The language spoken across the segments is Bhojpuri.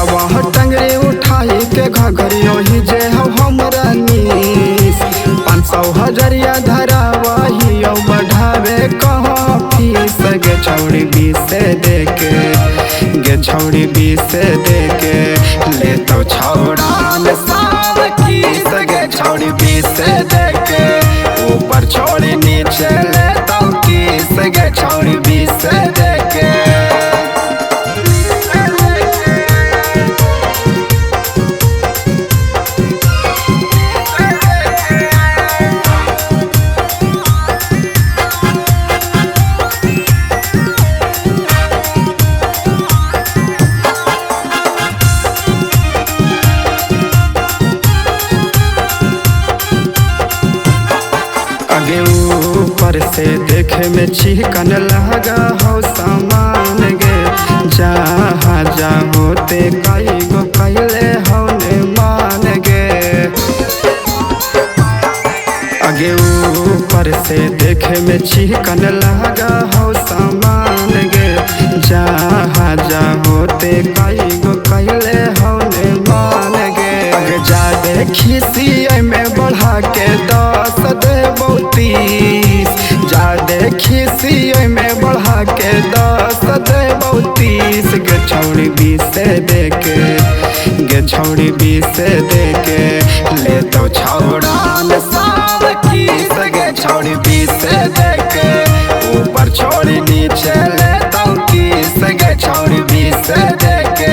आवा टंगरी उठाई के घघरी ओही जे हमरा नीस 500 हजरिया धरा वही बढ़ावे कहाँ फीस गे छौड़ी 20 देके गे छौड़ी 20 देके ले तो छौड़ा में साव किस गे छौड़ी 20 देके ऊपर छोड़ी नीचे ले तो किस गे छौड़ी 20 देके आगे ऊपर से देखे में चिकन लगा हो सामान गे जहाँ जा होते कई गो कैले होने मान गे आगे ऊपर से देखे में चिकन लगा हो सामान गे जहाँ जा होते कई गो कैले होने मान गे आगे जा देखी सी में बढ़ा के 10 देबो 30 जा देखी सी में बढ़ा के 10 देबो 30 गे छौड़ी 20 देके गे छौड़ी 20 देके ले तो छौड़ा में साव किस गे छौड़ी 20 देके ऊपर छोड़ी नीचे ले तो किस गे छौड़ी 20 देके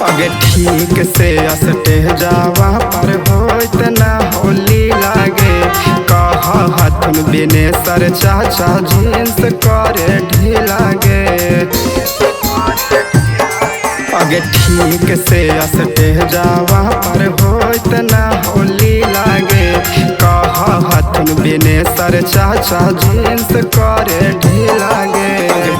आगे ठीक से असटे जावा पर होइत ना होली लागे कहा हाथन बिने सर चाचा जींस करे ढीला गे आगे ठीक से असटे जावा पर होइत ना होली लागे कहा हाथन बिने सर चाचा जींस करे ढीला गे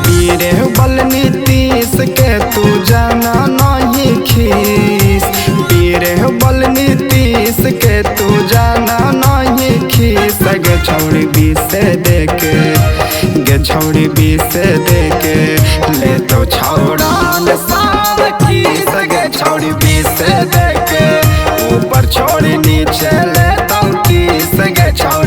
बीरे बल नीतीश के तू जाना नहीं खीस बीरे बल नीतीश के तू जाना नहीं खीस गे छौड़ी 20 देके गे छौड़ी 20 देके ले तो छौड़ा में साव किस गे छौड़ी 20 देके ऊपर छोड़ी नीचे ले तो किस गे छौड़ी